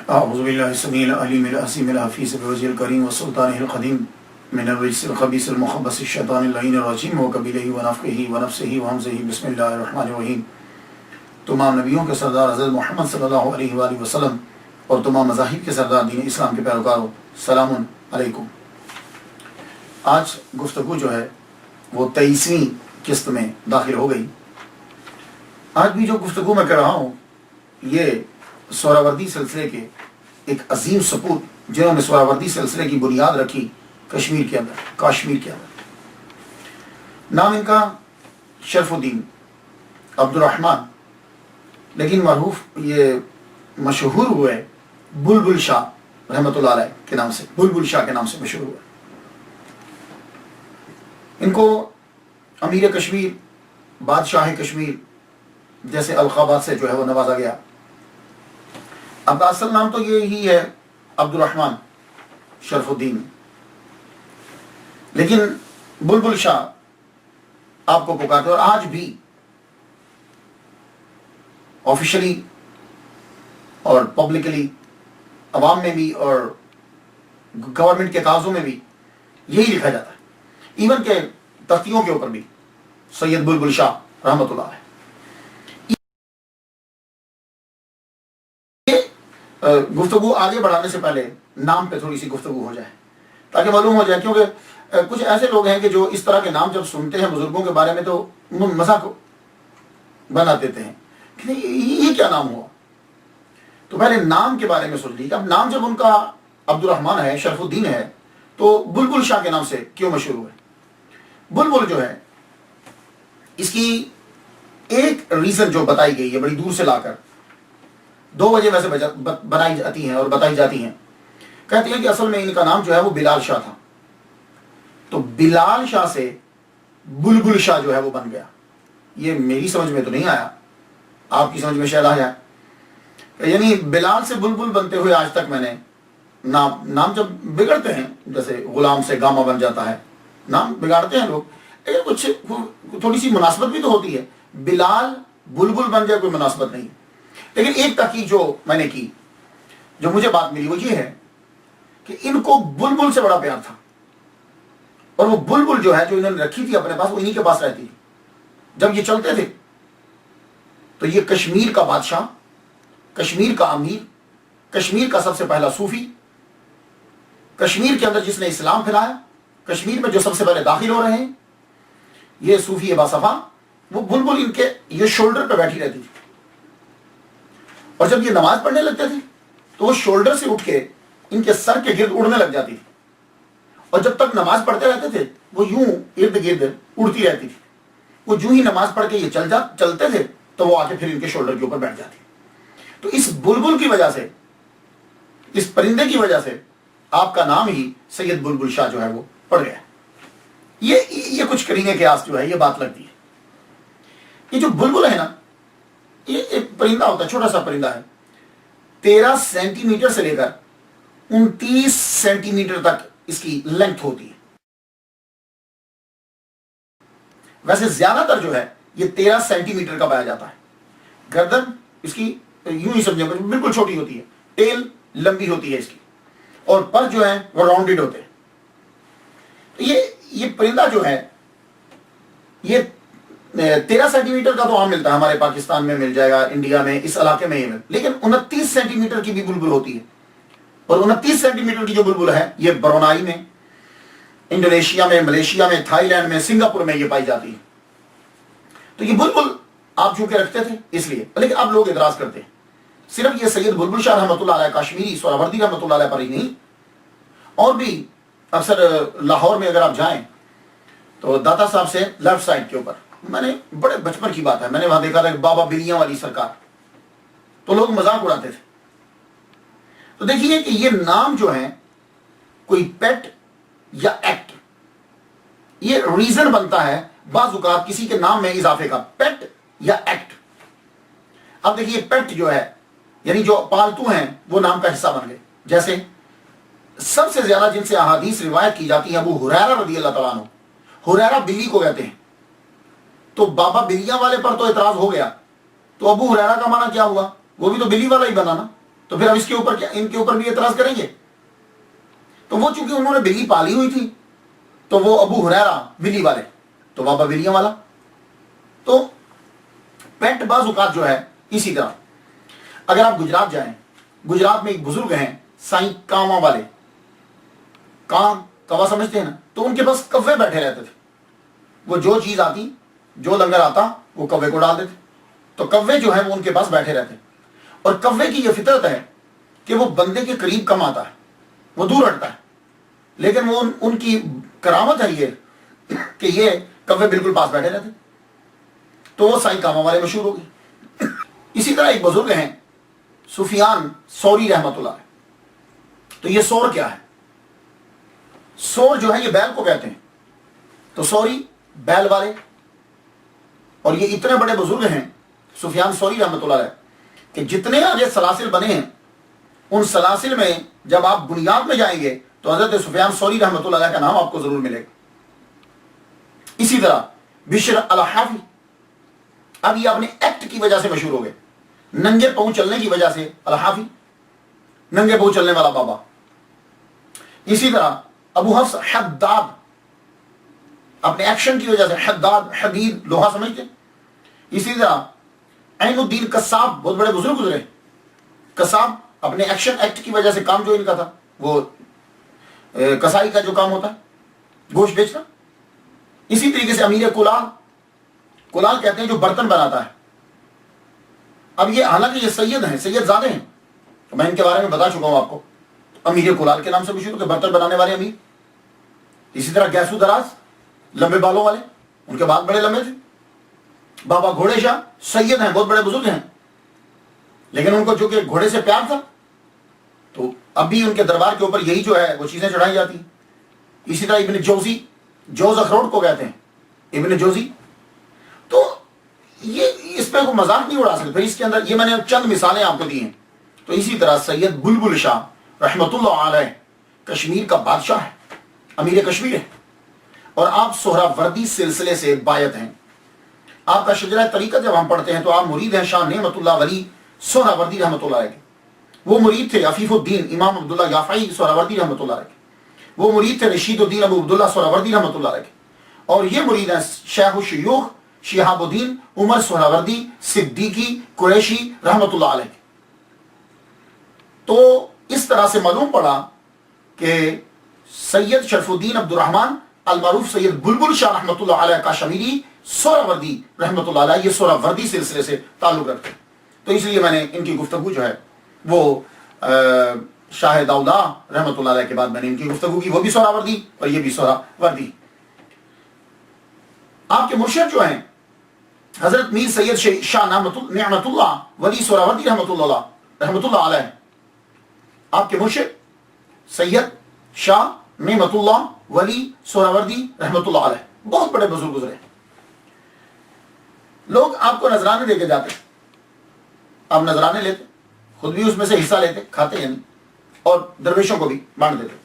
اعوذ باللہ السمیع العلیم العظیم الحفیظ بوجہ الکریم وسلطانہ القدیم من الرجس الخبیث المخبث الشیطان اللعین الرجیم وقبیلہ ونفخہ ونفثہ وہمزہ بسم اللہ الرحمن الرحیم۔ تمام نبیوں کے سردار حضرت محمد صلی اللہ علیہ وآلہ وسلم اور تمام مذاہب کے سردار دین اسلام کے پیروکاروں، سلام علیکم۔ آج گفتگو جو ہے وہ 23ویں قسط میں داخل ہو گئی۔ آج بھی جو گفتگو میں کر رہا ہوں یہ سہراوردی سلسلے کے ایک عظیم سپوت جنہوں نے سہراوردی سلسلے کی بنیاد رکھی کشمیر کے اندر۔ نام ان کا شرف الدین عبد الرحمن، لیکن معروف یہ مشہور ہوئے بلبل شاہ رحمۃ اللہ علیہ کے نام سے، بلبل شاہ کے نام سے مشہور ہوئے۔ ان کو امیر کشمیر، بادشاہ کشمیر جیسے القابات سے جو ہے وہ نوازا گیا۔ اب کا اصل نام تو یہی ہے عبد الرحمن شرف الدین، لیکن بلبل شاہ آپ کو پکارتے، اور آج بھی آفیشلی اور پبلکلی عوام میں بھی اور گورنمنٹ کے کاغذوں میں بھی یہی لکھا جاتا ہے، ایون کہ تختیوں کے اوپر بھی سید بلبل شاہ رحمۃ اللہ علیہ۔ گفتگو آگے بڑھانے سے پہلے نام پہ تھوڑی سی گفتگو ہو جائے تاکہ معلوم ہو جائے، کیونکہ کچھ ایسے لوگ ہیں کہ جو اس طرح کے نام جب سنتے ہیں بزرگوں کے بارے میں تو مذاق بنا دیتے ہیں کہ یہ کیا نام ہوا۔ تو پہلے نام کے بارے میں سن لیجیے۔ اب نام جب ان کا عبد الرحمن ہے، شرف الدین ہے، تو بلبل شاہ کے نام سے کیوں مشہور ہوئے؟ بلبل جو ہے اس کی ایک ریزن جو بتائی گئی ہے بڑی دور سے لا کر، دو وجہ ویسے بنائی جاتی ہیں اور بتائی جاتی ہیں۔ کہتے ہیں کہ اصل میں ان کا نام جو ہے وہ بلال شاہ تھا، تو بلال شاہ سے بلبل شاہ جو ہے وہ بن گیا۔ یہ میری سمجھ میں تو نہیں آیا، آپ کی سمجھ میں شاید آ جائے۔ یعنی بلال سے بلبل بنتے ہوئے آج تک میں نے نام جب بگڑتے ہیں، جیسے غلام سے گاما بن جاتا ہے، نام بگاڑتے ہیں لوگ، لیکن کچھ تھوڑی سی مناسبت بھی تو ہوتی ہے۔ بلال بلبل بن جائے کوئی مناسبت نہیں، لیکن ایک تحقیق جو میں نے کی، جو مجھے بات ملی، وہ یہ ہے کہ ان کو بلبل سے بڑا پیار تھا، اور وہ بلبل جو ہے جو انہوں نے رکھی تھی اپنے پاس، وہ انہی کے پاس رہتی تھی۔ جب یہ چلتے تھے تو یہ کشمیر کا بادشاہ، کشمیر کا امیر، کشمیر کا سب سے پہلا صوفی، کشمیر کے اندر جس نے اسلام پھیلایا، کشمیر میں جو سب سے پہلے داخل ہو رہے ہیں، یہ صوفی باصفا، وہ بلبل ان کے یہ شولڈر پہ بیٹھی رہتی تھی، اور جب یہ نماز پڑھنے لگتے تھے تو وہ شولڈر سے اٹھ کے ان کے سر کے گرد اڑنے لگ جاتی تھی، اور جب تک نماز پڑھتے رہتے تھے وہ یوں ارد گرد اڑتی رہتی تھی۔ وہ جو ہی نماز پڑھ کے یہ چلتے تھے تو وہ آ کے پھر ان کے شولڈر کے اوپر بیٹھ جاتی۔ تو اس بلبل کی وجہ سے، اس پرندے کی وجہ سے آپ کا نام ہی سید بلبل شاہ جو ہے وہ پڑ گیا۔ یہ کچھ کرینے کے آس جو ہے یہ بات لگتی ہے۔ یہ جو بلبل ہے نا، یہ ایک پرندہ ہوتا ہے، چھوٹا سا پرندہ ہے، 13 سینٹی میٹر سے لے کر 29 سینٹی میٹر تک اس کی لینتھ ہوتی ہے۔ ویسے زیادہ تر جو ہے یہ 13 سینٹی میٹر کا پایا جاتا ہے۔ گردن اس کی یوں ہی سمجھیں بالکل چھوٹی ہوتی ہے، ٹیل لمبی ہوتی ہے اس کی، اور پر جو ہے وہ راؤنڈڈ ہوتے ہیں۔ تو یہ پرندہ جو ہے یہ 13 سینٹی میٹر کا تو عام ملتا ہے، ہمارے پاکستان میں مل جائے گا، انڈیا میں، اس علاقے میں یہ لیکن 29 سینٹی میٹر کی بھی بلبل ہوتی ہے، اور 29 سینٹی میٹر کی جو بلبل ہے یہ برونائی میں، انڈونیشیا میں، ملیشیا میں، تھائی لینڈ میں، سنگاپور میں یہ پائی جاتی ہے۔ تو یہ بلبل آپ چونکہ رکھتے تھے اس لیے، لیکن اب لوگ اعتراض کرتے ہیں صرف یہ سید بلبل شاہ رحمۃ اللہ علیہ کاشمیری سہراوردی رحمۃ اللہ علیہ پر ہی نہیں، اور بھی اکثر لاہور میں اگر آپ جائیں تو داتا صاحب سے لیفٹ سائڈ کے اوپر، میں نے بڑے بچپن کی بات ہے، میں نے وہاں دیکھا تھا کہ بابا بلیاں والی سرکار، تو لوگ مذاق اڑاتے تھے۔ تو دیکھیے کہ یہ نام جو ہے کوئی پیٹ یا ایکٹ، یہ ریزن بنتا ہے بعض اوقات کسی کے نام میں اضافے کا، پیٹ یا ایکٹ۔ اب دیکھیے پیٹ جو ہے یعنی جو پالتو ہیں وہ نام کا حصہ بن گئے، جیسے سب سے زیادہ جن سے احادیث روایت کی جاتی ہے ابو ہریرہ رضی اللہ تعالیٰ عنہ، ہریرہ بلی کو کہتے ہیں، تو بابا بلیاں والے پر تو اعتراض ہو گیا، تو ابو ہریرہ کا معنی کیا ہوا؟ وہ بھی تو بلی والا ہی بنا نا، تو پھر اب اس کے اوپر کیا، ان کے اوپر بھی اعتراض کریں گے؟ تو وہ چونکہ انہوں نے بلی پالی ہوئی تھی تو وہ ابو ہریرہ بلی والے، تو بابا بلیاں والا. تو پیٹ بعض اوقات جو ہے اسی طرح. اگر آپ گجرات جائیں، گجرات میں ایک بزرگ ہیں سائیں کاواں والے، کوا سمجھتے ہیں نا، تو ان کے پاس کوے بیٹھے رہتے تھے. وہ جو چیز آتی، جو لنگر آتا وہ کوے کو ڈال دیتے. تو کوے جو ہیں وہ ان کے پاس بیٹھے رہتے. اور کوے کی یہ فطرت ہے کہ وہ بندے کے قریب کم آتا ہے، وہ دور ہٹتا ہے، لیکن وہ ان کی کرامت ہے یہ کہ یہ کوے بالکل پاس بیٹھے رہتے. تو وہ سائیں کاواں والے مشہور ہو گئے. اسی طرح ایک بزرگ ہیں سفیان ثوری رحمۃ اللہ علیہ. تو یہ سور کیا ہے؟ سور جو ہے یہ بیل کو کہتے ہیں. تو ثوری بیل والے، اور یہ اتنے بڑے بزرگ ہیں سفیان ثوری رحمۃ اللہ علیہ کہ جتنے آگے سلاسل بنے ہیں ان سلاسل میں جب آپ بنیاد میں جائیں گے تو حضرت سفیان ثوری رحمۃ اللہ علیہ کا نام آپ کو ضرور ملے گا. اسی طرح بشر الحافی، اب یہ اپنے ایکٹ کی وجہ سے مشہور ہو گئے، ننگے پاؤں چلنے کی وجہ سے الحافی، ننگے پاؤں چلنے والا بابا. اسی طرح ابو حفص حداد، اپنے ایکشن کی وجہ سے حداد، حدید لوہا سمجھتے. اسی طرح عین الدین قصاب، بہت بڑے بزرگ گزرے. قصاب اپنے ایکشن ایکٹ کی وجہ سے کام جو ان کا تھا وہ کسائی کا جو کام ہوتا ہے گوشت بیچنا. اسی طریقے سے امیر کلال، کلال کہتے ہیں جو برتن بناتا ہے. اب یہ حالانکہ یہ سید ہیں، سید زادے ہیں، میں ان کے بارے میں بتا چکا ہوں آپ کو. امیر کلال کے نام سے مشہور کہ برتن بنانے والے امیر. اسی طرح گیسو دراز، لمبے بالوں والے، ان کے بال بڑے لمبے تھے. بابا گھوڑے شاہ سید ہیں، بہت بڑے بزرگ ہیں، لیکن ان کو چونکہ گھوڑے سے پیار تھا تو اب بھی ان کے دربار کے اوپر یہی جو ہے وہ چیزیں چڑھائی جاتی ہیں. اسی طرح ابن جوزی، جوز اخروٹ کو کہتے ہیں ابن جوزی. تو یہ اس پہ کوئی مذاق نہیں اڑا سکتے. پھر اس کے اندر یہ میں نے چند مثالیں آپ کو دی ہیں. تو اسی طرح سید بلبل شاہ رحمۃ اللہ علیہ کشمیر کا بادشاہ ہے، امیر کشمیر ہے، اور آپ سہراوردی سلسلے سے بایت ہیں. آپ کا شجرہ طریقت جب ہم پڑھتے ہیں تو آپ مرید ہیں شاہ نعمت اللہ ولی سہراوردی رحمۃ اللہ علیہ. وہ مرید تھے عفیف الدین امام عبداللہ یافعی سہراوردی رحمۃ اللہ علیہ. وہ مرید تھے رشید الدین ابو عبداللہ سہراوردی رحمۃ اللہ علیہ. اور یہ مرید ہیں شیخ الشیوخ شہاب الدین عمر سہراوردی صدیقی قریشی رحمۃ اللہ علیہ. تو اس طرح سے معلوم پڑا کہ سید شرف الدین عبد الرحمن المعروف سید بلبل شاہ رحمۃ اللہ علیہ کاشمیری سہراوردی رحمۃ اللہ علیہ، یہ سہراوردی سلسلے سے تعلق رکھتے ہیں. تو اس لیے میں نے ان کی گفتگو جو ہے وہ شاہ داؤدا رحمۃ اللہ علیہ کے بعد میں نے ان کی گفتگو کی، وہ بھی سہراوردی اور یہ بھی سہراوردی. آپ کے مرشد جو ہیں حضرت میر سید شاہ نعمت اللہ ولی سہراوردی رحمۃ اللہ علیہ، آپ کے مرشد سید شاہ نعمت اللہ ولی سہراوردی رحمۃ اللہ علیہ بہت بڑے بزرگ گزرے. لوگ آپ کو نذرانے دے کے جاتے، آپ نذرانے لیتے، خود بھی اس میں سے حصہ لیتے، کھاتے یعنی، اور درویشوں کو بھی بانٹ دیتے.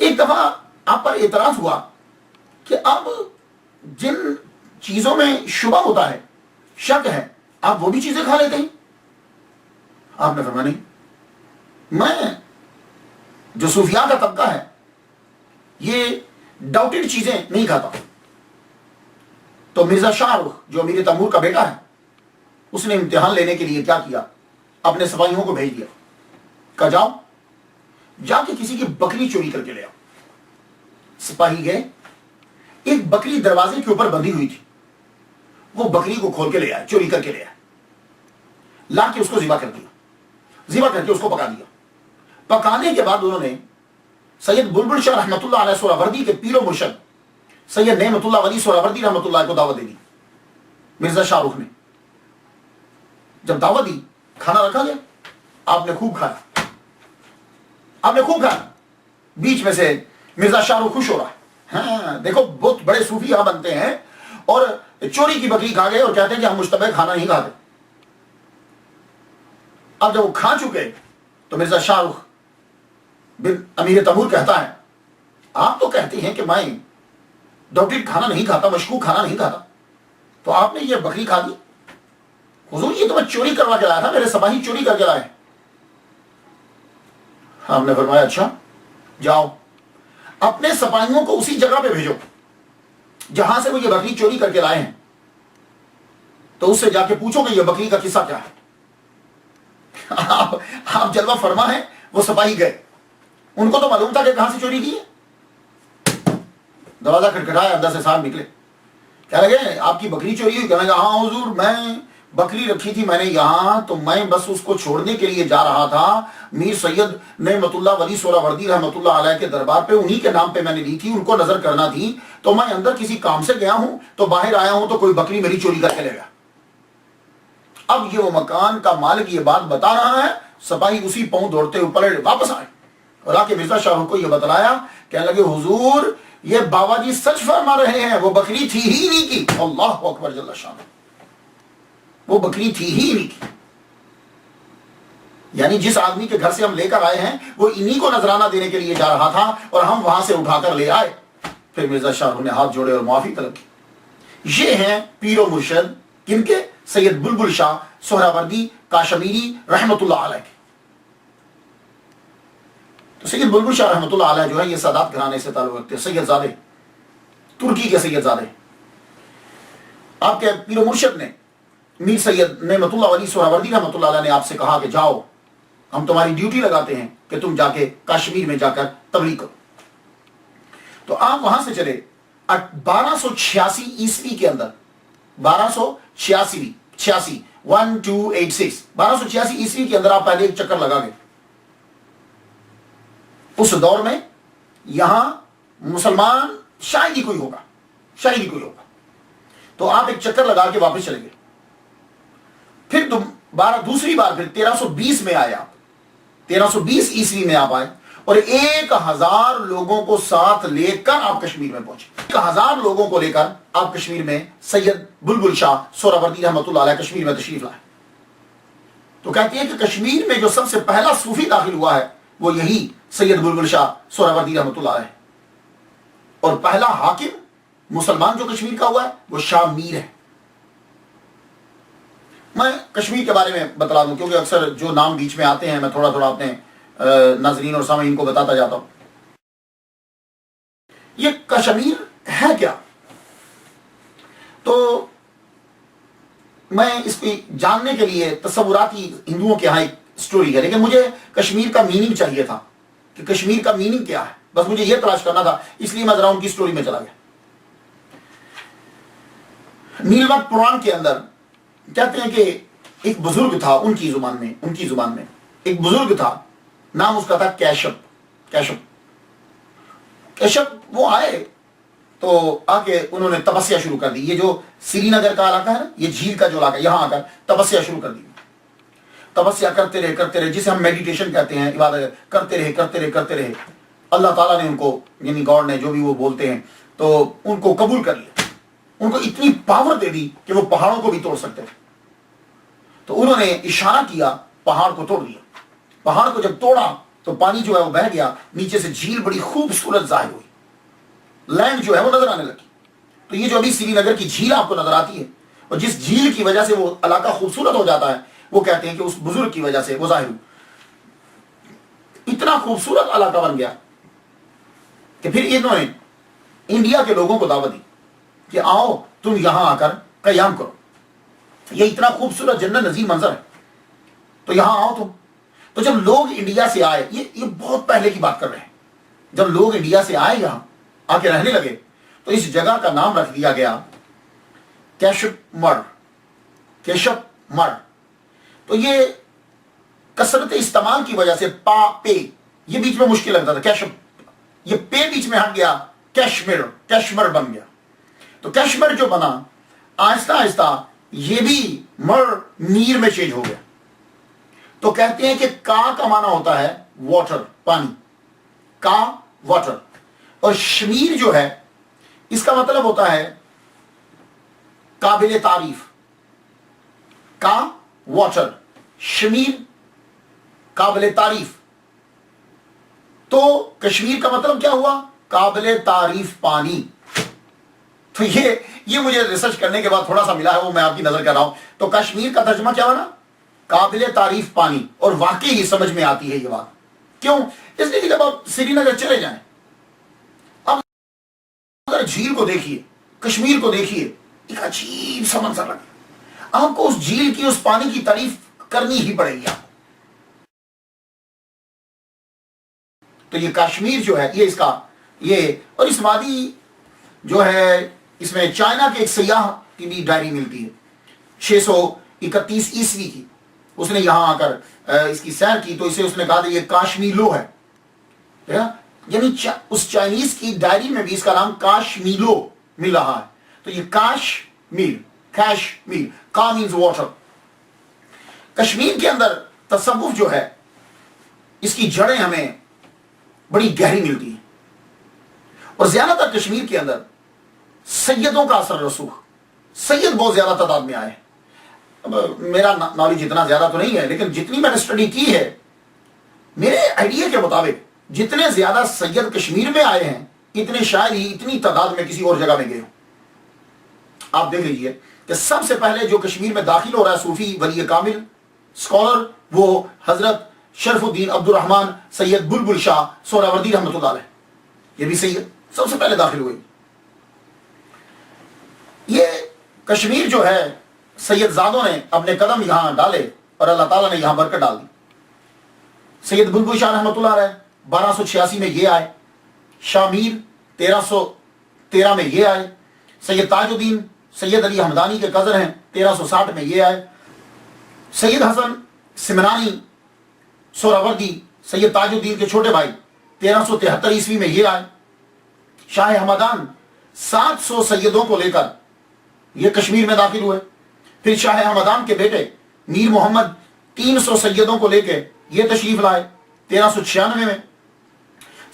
ایک دفعہ آپ پر اعتراض ہوا کہ اب جن چیزوں میں شبہ ہوتا ہے، شک ہے، آپ وہ بھی چیزیں کھا لیتے ہیں. آپ نے فرمایا نہیں، میں جو صوفیاء کا طبقہ ہے یہ ڈاؤٹڈ چیزیں نہیں کھاتا. تو مرزا شاہ رخ جو امیر تیمور کا بیٹا ہے اس نے امتحان لینے کے لیے کیا کیا، اپنے سپاہیوں کو بھیج دیا، کہا جاؤ جا کے کسی کی بکری چوری کر کے لے آؤ. سپاہی گئے، ایک بکری دروازے کے اوپر بندھی ہوئی تھی، وہ بکری کو کھول کے لے آئے، چوری کر کے لے آئے، لا کے اس کو ذبح کر دیا، ذبح کر کے اس کو پکا دیا. پکانے کے بعد انہوں نے سید بلبل شاہ رحمۃ اللہ علیہ سہراوردی کے پیر و مرشد سید نعمت اللہ ولی سہراوردی رحمۃ اللہ کو دعوت دے دی. مرزا شاہ رخ نے جب دعوت دی، کھانا رکھا گیا، آپ نے خوب کھایا، آپ نے خوب کھایا. بیچ میں سے مرزا شاہ رخ خوش ہو رہا ہے، ہاں دیکھو بہت بڑے صوفی یہاں بنتے ہیں اور چوری کی بکری کھا گئے اور کہتے ہیں کہ ہم مشتبہ کھانا نہیں کھاتے. اب جب وہ کھا چکے تو مرزا شاہ رخ بن امیر تیمور کہتا ہے آپ تو کہتے ہیں کہ میں ڈاؤٹڈ کھانا نہیں کھاتا، مشکوک کھانا نہیں کھاتا، تو آپ نے یہ بکری کھا دی. حضور یہ تو میں چوری کروا کے لایا تھا، میرے سپاہی چوری کر کے لائے۔ ہم نے فرمایا اچھا جاؤ اپنے سپاہیوں کو اسی جگہ پہ بھیجو جہاں سے وہ یہ بکری چوری کر کے لائے ہیں، تو اس سے جا کے پوچھو کہ یہ بکری کا قصہ کیا ہے۔ آپ جلوہ فرما ہے، وہ سپاہی گئے، ان کو تو معلوم تھا کہ کہاں سے چوری کی ہے۔ دروازہ کھٹکھٹایا، اندر سے صاحب نکلے، کہنے لگے آپ کی بکری چوری ہوئی؟ کہنے لگا ہاں حضور میں بکری رکھی تھی میں نے یہاں، تو میں بس اس کو چھوڑنے کے لیے جا رہا تھا، میر سید نعمت اللہ ولی سہروردی رحمۃ اللہ علیہ کے دربار پہ انہی کے نام پہ میں نے لی تھی، ان کو نظر کرنا تھی، تو میں اندر کسی کام سے گیا ہوں، تو باہر آیا ہوں تو کوئی بکری میری چوری کر کے لے گیا۔ اب یہ وہ مکان کا مالک یہ بات بتا رہا ہے، سپاہی اسی پاؤں دوڑتے اوپر واپس آئے اور آ کے مرزا شاہ رخ کو یہ بتلایا، کہنے لگے حضور یہ بابا جی سچ فرما رہے ہیں، وہ بکری تھی ہی نہیں کی۔ اللہ اکبر جل شانہ، وہ بکری تھی ہی نہیں کی، یعنی جس آدمی کے گھر سے ہم لے کر آئے ہیں وہ انہی کو نذرانہ دینے کے لیے جا رہا تھا اور ہم وہاں سے اٹھا کر لے آئے۔ پھر مرزا شاہ رخ نے ہاتھ جوڑے اور معافی طلب کی۔ یہ ہیں پیر و مرشد کن کے؟ سید بلبل شاہ سہروردی کاشمیری رحمۃ اللہ علیہ کے۔ تو سید بلبل شاہ رحمۃ اللہ علیہ جو ہے یہ سادات گھرانے سے تعلق رکھتے ہیں، سید زادے، ترکی کے سید زادے۔ آپ کے پیر و مرشد نے میر سید نعمت اللہ ولی سہروردی رحمۃ اللہ علیہ نے آپ سے کہا کہ جاؤ ہم تمہاری ڈیوٹی لگاتے ہیں کہ تم جا کے کشمیر میں جا کر تبلیغ کرو۔ تو آپ وہاں سے چلے 1286 عیسوی کے اندر، 1286 1286 عیسوی کے اندر آپ پہلے ایک چکر لگا گئے۔ اس دور میں یہاں مسلمان شاید ہی کوئی ہوگا، تو آپ ایک چکر لگا کے واپس چلے گئے۔ پھر دوسری بار پھر 1320 میں آئے آپ، 1320 عیسوی میں آپ آئے اور 1000 لوگوں کو ساتھ لے کر آپ کشمیر میں پہنچے۔ 1000 لوگوں کو لے کر آپ کشمیر میں سید بلبل شاہ سہروردی رحمۃ اللہ علیہ کشمیر میں تشریف لائے۔ تو کہتے ہیں کہ کشمیر میں جو سب سے پہلا صوفی داخل ہوا ہے وہ یہی سید بلبل شاہ سہروردی رحمۃ اللہ علیہ، اور پہلا حاکم مسلمان جو کشمیر کا ہوا ہے وہ شاہ میر ہے۔ میں کشمیر کے بارے میں بتلا دوں کیونکہ اکثر جو نام بیچ میں آتے ہیں میں تھوڑا تھوڑا اپنے ناظرین اور سامعین کو بتاتا جاتا ہوں۔ یہ کشمیر ہے کیا؟ تو میں اس کو جاننے کے لیے تصوراتی ہندوؤں کے یہاں ایک سٹوری ہے، لیکن مجھے کشمیر کا میننگ چاہیے تھا کہ کشمیر کا میننگ کیا ہے، بس مجھے یہ تلاش کرنا تھا، اس لیے میں ذرا ان کی سٹوری میں چلا گیا۔ نیلوت پران کے اندر کہتے ہیں کہ ایک بزرگ تھا، ان کی زبان میں ایک بزرگ تھا، نام اس کا تھا کیشپ۔ وہ آئے تو آ کے انہوں نے تپسیا شروع کر دی۔ یہ جو سری نگر کا علاقہ ہے نا، یہ جھیل کا جو علاقہ ہے، یہاں آ کر تپسیا شروع کر دی۔ تپسیا کرتے رہے جسے ہم میڈیٹیشن کہتے ہیں، عبادت کرتے رہے۔ اللہ تعالیٰ نے ان کو، یعنی گاڈ نے، جو بھی وہ بولتے ہیں، تو ان کو قبول کر لیا، ان کو اتنی پاور دے دی کہ وہ پہاڑوں کو بھی توڑ سکتے تھے۔ تو انہوں نے اشارہ کیا، پہاڑ کو توڑ دیا۔ پہاڑ کو جب توڑا تو پانی جو ہے وہ بہہ گیا، نیچے سے جھیل بڑی خوبصورت ظاہر ہوئی، لینڈ جو ہے وہ نظر آنے لگی۔ تو یہ جو ابھی سری نگر کی جھیل آپ کو نظر آتی ہے، اور جس جھیل کی وجہ سے وہ علاقہ خوبصورت ہو جاتا ہے، وہ کہتے ہیں کہ اس بزرگ کی وجہ سے وہ ظاہر ہوئی۔ اتنا خوبصورت علاقہ بن گیا کہ پھر انہوں نے انڈیا کے لوگوں کو دعوت دی کہ آؤ تم یہاں آ کر قیام کرو، یہ اتنا خوبصورت جنت نظیر منظر ہے، تو یہاں آؤ تم۔ تو جب لوگ انڈیا سے آئے، یہ بہت پہلے کی بات کر رہے ہیں، جب لوگ انڈیا سے آئے یہاں آ کے رہنے لگے تو اس جگہ کا نام رکھ دیا گیا کیشپ مڑ۔ تو یہ کثرت استعمال کی وجہ سے پا پے یہ بیچ میں مشکل لگتا تھا، کیشپ، یہ پے بیچ میں ہٹ گیا، کیشمر بن گیا۔ تو کیشمر جو بنا، آہستہ آہستہ یہ بھی میر میں چینج ہو گیا۔ تو کہتے ہیں کہ کا معنی ہوتا ہے واٹر، پانی، کا واٹر، اور شمیر جو ہے اس کا مطلب ہوتا ہے قابل تعریف۔ کا واٹر، شمیر قابل تعریف۔ تو کشمیر کا مطلب کیا ہوا؟ قابل تعریف پانی۔ تو یہ مجھے ریسرچ کرنے کے بعد تھوڑا سا ملا ہے، وہ میں آپ کی نظر کر رہا ہوں. تو کشمیر کا ترجمہ کیا بنا؟ قابل تعریف پانی. اور واقعی ہی سمجھ میں آتی ہے یہ بات. کیوں؟ اس لیے کہ جب آپ سری نگر چلے جائیں، آپ اگر جھیل کو دیکھیے، کشمیر کو دیکھیے، ایک عجیب سا منظر لگے. آپ کو اس جھیل کی، اس پانی کی تعریف کرنی ہی پڑے گی آپ. تو یہ کشمیر جو ہے، یہ اس کا اور اس وادی جو ہے، اس میں چائنا کے ایک سیاح کی بھی ڈائری ملتی ہے 631 عیسوی کی. اس نے یہاں آ کر اس کی سیر کی، تو اسے اس نے کہا کہ یہ کاشمیلو ہے. یعنی اس چائنیز کی ڈائری میں بھی اس کا نام کاشمیلو مل رہا ہے. تو یہ کاشمیر، کا مینز واٹر. کشمیر کے اندر تصوف جو ہے، اس کی جڑیں ہمیں بڑی گہری ملتی ہیں. اور زیادہ تر کشمیر کے اندر سیدوں کا اثر رسوخ، سید بہت زیادہ تعداد میں آئے ہیں. اب میرا نالج اتنا زیادہ تو نہیں ہے، لیکن جتنی میں نے اسٹڈی کی ہے، میرے آئیڈیا کے مطابق جتنے زیادہ سید کشمیر میں آئے ہیں، اتنے شاید ہی اتنی تعداد میں کسی اور جگہ میں گئے ہوں. آپ دیکھ لیجئے کہ سب سے پہلے جو کشمیر میں داخل ہو رہا ہے صوفی ولی کامل اسکالر، وہ حضرت شرف الدین عبد الرحمن سید بلبل شاہ سہروردی رحمۃ اللہ علیہ. یہ بھی سید سب سے پہلے داخل ہوئے. یہ کشمیر جو ہے، سید زادوں نے اپنے قدم یہاں ڈالے اور اللہ تعالیٰ نے یہاں برکت ڈال دی. سید بلبل شاہ رحمۃ اللہ علیہ 1286 میں یہ آئے. شاہ میر 1313 میں یہ آئے. سید تاج الدین سید علی حمدانی کے کزن ہیں، 1360 میں یہ آئے. سید حسن سمنانی سہروردی سید تاج الدین کے چھوٹے بھائی 1373 عیسوی میں یہ آئے. شاہ حمدان 700 سیدوں کو لے کر یہ کشمیر میں داخل ہوئے. پھر شاہ حمدان کے بیٹے میر محمد 300 سیدوں کو لے کے یہ تشریف لائے 1396 میں.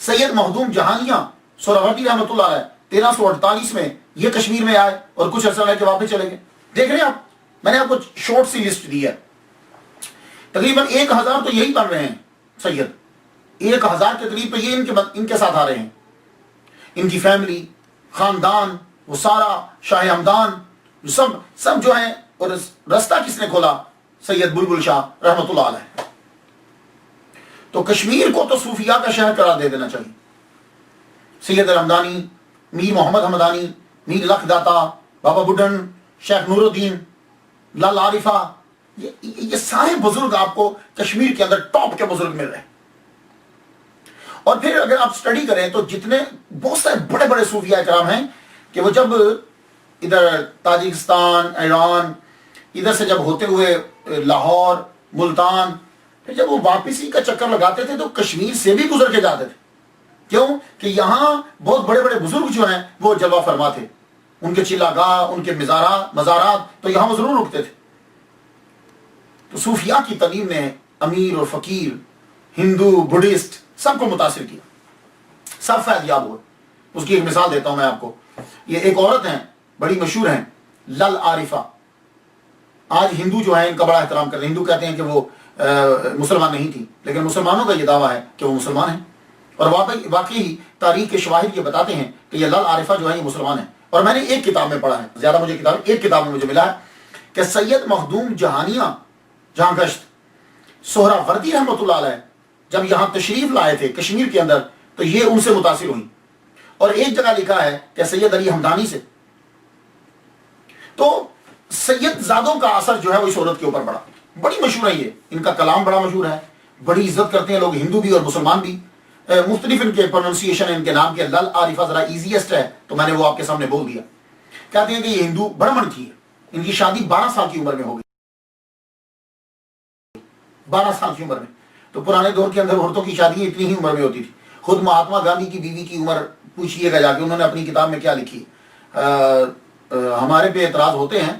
سید مخدوم جہانیہ سہروردی رحمۃ اللہ علیہ 1348 میں یہ کشمیر میں آئے اور کچھ عرصہ رہ کے واپس چلے گئے. دیکھ رہے ہیں آپ، میں نے آپ کو شارٹ سی لسٹ دی ہے. تقریباً 1000 تو یہی بن رہے ہیں سید. 1000 کے قریب تو یہ ان کے ساتھ آ رہے ہیں. ان کی فیملی، خاندان، وہ سارا شاہ حمدان سب جو ہیں. اور رستہ کس نے کھولا؟ سید بلبل شاہ رحمۃ اللہ علیہ. تو کشمیر کو تو صوفیاء کا شہر قرار دے دینا چاہیے. سید حمدانی، میر محمد حمدانی، میر لکھ داتا، بابا بڈن، شیخ نور الدین، لال عارفہ، یہ سارے بزرگ آپ کو کشمیر کے اندر ٹاپ کے بزرگ مل رہے ہیں. اور پھر اگر آپ سٹڈی کریں تو جتنے بہت سارے بڑے بڑے صوفیاء کرام ہیں کہ وہ جب ادھر تاجکستان، ایران، ادھر سے جب ہوتے ہوئے لاہور، ملتان، پھر جب وہ واپسی کا چکر لگاتے تھے تو کشمیر سے بھی گزر کے جاتے تھے. کیوں کہ یہاں بہت بڑے بڑے بزرگ جو ہیں وہ جلوہ فرما تھے. ان کے چلا گاہ، ان کے مزارات، تو یہاں وہ ضرور رکتے تھے. تو صوفیاء کی تعلیم نے امیر اور فقیر، ہندو، بدھسٹ سب کو متاثر کیا، سب فیض یاب ہوئے. اس کی ایک مثال دیتا ہوں میں آپ کو. یہ ایک عورت ہیں، بڑی مشہور ہیں، لال عارفہ. آج ہندو جو ہیں ان کا بڑا احترام کرتے ہیں. ہندو کہتے ہیں کہ وہ مسلمان نہیں تھی، لیکن مسلمانوں کا یہ دعویٰ ہے کہ وہ مسلمان ہیں. اور واقعی تاریخ کے شواہد یہ بتاتے ہیں کہ یہ لال عارفہ جو ہے یہ مسلمان ہیں. اور میں نے ایک کتاب میں پڑھا ہے، زیادہ مجھے ایک کتاب میں مجھے ملا ہے کہ سید مخدوم جہانیہ جہاں گشت سہروردی رحمۃ اللہ علیہ جب یہاں تشریف لائے تھے کشمیر کے اندر تو یہ ان سے متاثر ہوئی. اور ایک جگہ لکھا ہے کہ سید علی حمدانی سے. تو سید زادوں کا اثر جو ہے وہ اس عورت کے اوپر بڑا، بڑی مشہور ہے. یہ ان کا کلام بڑا مشہور ہے، بڑی عزت کرتے ہیں لوگ، ہندو بھی اور مسلمان بھی. مختلف ان کے پروننسیشن ہے ان کے نام کے. لال عارفہ ذرا ایزیسٹ ہے تو میں نے وہ آپ کے سامنے بول دیا. کہتے ہیں کہ یہ ہندو برہمن تھی. ان کی شادی 12 سال کی عمر میں ہو گئی، 12 سال کی عمر میں. تو پرانے دور کے اندر عورتوں کی شادی اتنی ہی عمر میں ہوتی تھی. خود مہاتما گاندھی کی بیوی کی عمر پوچھئے گا جا کے، انہوں نے اپنی کتاب میں کیا لکھی. ہمارے پہ اعتراض ہوتے ہیں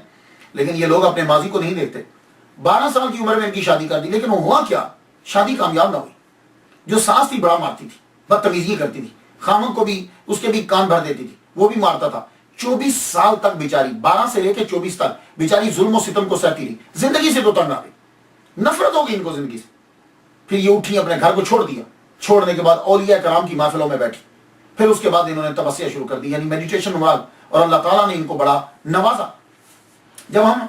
لیکن یہ لوگ اپنے ماضی کو نہیں دیکھتے. 12 سال کی عمر میں ان کی شادی کر دی، لیکن ہوا کیا؟ شادی کامیاب نہ ہوئی. جو ساس تھی بڑا مارتی تھی، بدتمیزی کرتی تھی، خامن کو بھی اس کے بھی کان بھر دیتی تھی، وہ بھی مارتا تھا. 24 سال تک بیچاری، 12 سے لے کے 24 تک بیچاری ظلم و ستم کو سہتی رہی. زندگی سے تو تنگ آ گئی، نفرت ہو گئی ان کو زندگی سے. پھر یہ اٹھی، اپنے گھر کو چھوڑ دیا. چھوڑنے کے بعد اولیاء کرام کی محفلوں میں بیٹھی. پھر اس کے بعد انہوں نے تپسیا شروع کر دی، یعنی میڈیٹیشن مراد اور اللہ تعالیٰ نے ان کو بڑا نوازا. جب ہم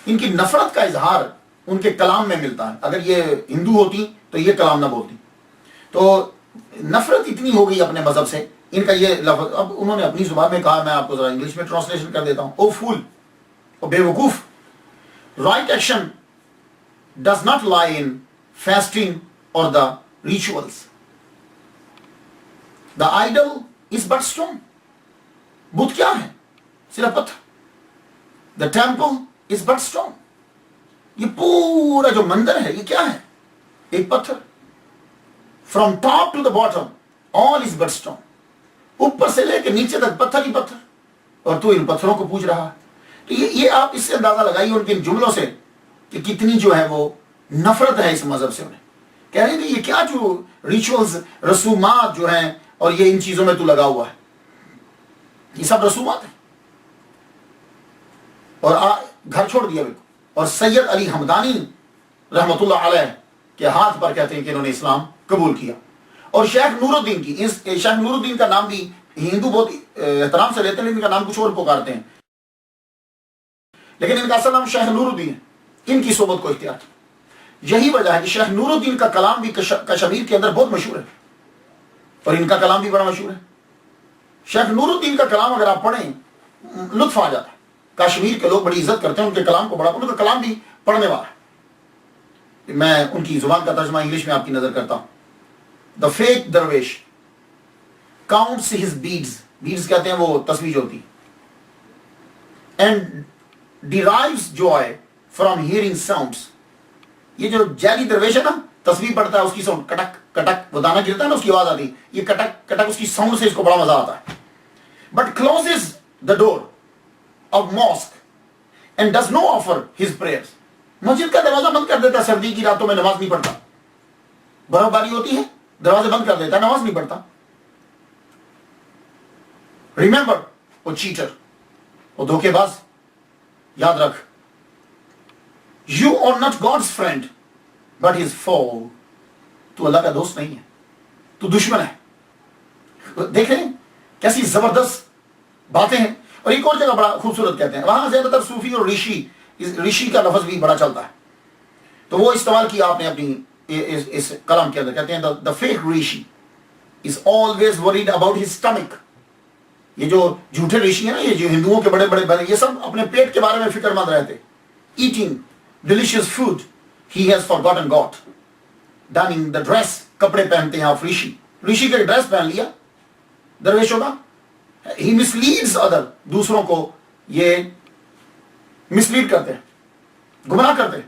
ان کی نفرت کا اظہار ان کے کلام میں ملتا ہے, اگر یہ ہندو ہوتی تو یہ کلام نہ بولتی. تو نفرت اتنی ہو گئی اپنے مذہب سے, ان کا یہ لفظ اب انہوں نے اپنی زبان میں کہا, میں آپ کو ذرا انگلش میں ٹرانسلیشن کر دیتا ہوں. او فول, او بے وقوف, right action does not lie in fasting اور the rituals. The idol is but stone. بت کیا ہے؟ صرف پتھر. The temple is but stone. یہ پورا جو مندر ہے یہ کیا ہے؟ ایک پتھر. From top to the bottom all is but stone. اوپر سے لے کے نیچے تک پتھر ہی پتھر, اور تو ان پتھروں کو پوچھ رہا ہے. تو یہ آپ اس سے اندازہ لگائیے ان کے جملوں سے کہ کتنی جو ہے وہ نفرت ہے اس مذہب سے. انہیں کہہ رہے ہیں کہ یہ کیا جو ریچولز, رسومات جو ہیں, اور یہ ان چیزوں میں تو لگا ہوا ہے, یہ سب رسومات ہیں. اور گھر چھوڑ دیا بالکل. اور سید علی حمدانی رحمۃ اللہ علیہ کے ہاتھ پر کہتے ہیں کہ انہوں نے اسلام قبول کیا. اور شیخ نور الدین کی, شیخ نور الدین کا نام بھی ہندو بہت احترام سے لیتے ہیں, لیکن ان کا نام کچھ اور پکارتے ہیں, لیکن ان کا اصل نام شیخ نور الدین ہے. ان کی صحبت کو اختیار کیا. یہی وجہ ہے کہ شیخ نور الدین کا کلام بھی کشمیر کے اندر بہت مشہور ہے, اور ان کا کلام بھی بڑا مشہور ہے. شیخ نور الدین کا کلام اگر آپ پڑھیں لطف آ جاتا ہے. کشمیر کے لوگ بڑی عزت کرتے ہیں ان کے کلام کو, بڑا ان کا کلام بھی پڑھنے والا ہے. میں ان کی زبان کا ترجمہ انگلش میں آپ کی نظر کرتا ہوں. دا فیک درویش counts his beads, beads کہتے ہیں وہ تصویر جو ہوتی, and derives joy from hearing sounds. یہ جو جعلی درویش ہے نا, تصویر پڑھتا ہے, اس کی ساؤنڈ کٹک کٹک, وہ دانا گرتا ہے نا اس کی آواز آتی, یہ کٹک کٹک اس کی ساؤنڈ سے اس کو بڑا مزہ آتا ہے. but closes the door of mosque and does not offer his prayers. مسجد کا دروازہ بند کر دیتا ہے, سردی کی راتوں میں نماز نہیں پڑھتا. برف باری ہوتی ہے, دروازے بند کر دیتا ہے, نماز نہیں پڑھتا. ریممبر, وہ چیٹر, وہ دھوکے باز, یاد رکھ. You are not God's friend but his foe. تو اللہ کا دوست نہیں ہے, تو دشمن ہے. دیکھ رہے ہیں کیسی زبردست باتیں ہیں. اور ایک اور جگہ بڑا خوبصورت کہتے ہیں, وہاں زیادہ تر صوفی اور ریشی کا لفظ بھی بڑا چلتا ہے, تو وہ استعمال کیا آپ نے اپنی اس کلام کے اندر. کہتے ہیں the fake rishi is always worried about his stomach. یہ جو جھوٹے ریشی ہیں نا, یہ جو ہندوؤں کے بڑے بڑے, یہ سب اپنے پیٹ کے بارے میں فکر مند رہتے. eating delicious food he has forgotten God. donning the dress, کپڑے پہنتے ہیں آپ ریشی, ریشی کا ڈریس پہن لیا درویشوں کا. he misleads other, دوسروں کو یہ مسلیڈ کرتے ہیں, گمراہ کرتے ہیں.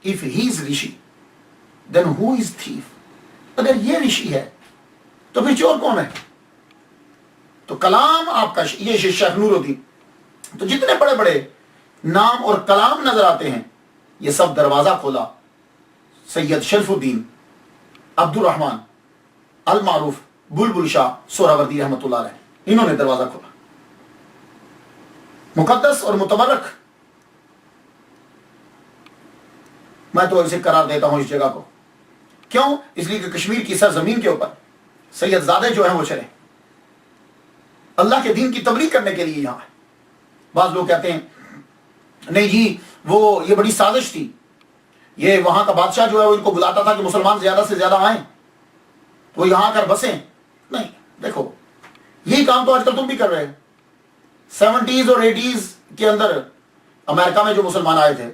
if he is rishi then who is thief. اگر یہ رشی ہے تو پھر چور کون ہے؟ تو کلام آپ کا یہ شیخ نور الدین. تو جتنے بڑے بڑے نام اور کلام نظر آتے ہیں یہ سب دروازہ کھولا سید شرف الدین عبد الرحمن المعروف بلبل شاہ سہراوردی رحمۃ اللہ علیہ, انہوں نے دروازہ کھولا. مقدس اور متبرک, میں تو اسے قرار دیتا ہوں اس جگہ کو. کیوں؟ اس لیے کہ کشمیر کی سرزمین کے اوپر سید زادے جو ہیں وہ چلے اللہ کے دین کی تبلیغ کرنے کے لیے یہاں ہے. بعض لوگ کہتے ہیں نہیں جی وہ یہ بڑی سازش تھی, یہ وہاں کا بادشاہ جو ہے وہ ان کو بلاتا تھا کہ مسلمان زیادہ سے زیادہ آئیں تو وہ یہاں کر بسیں. نہیں, دیکھو یہی کام تو آج کل تم بھی کر رہے ہیں. 70s اور 80s کے اندر امریکہ میں جو مسلمان آئے تھے,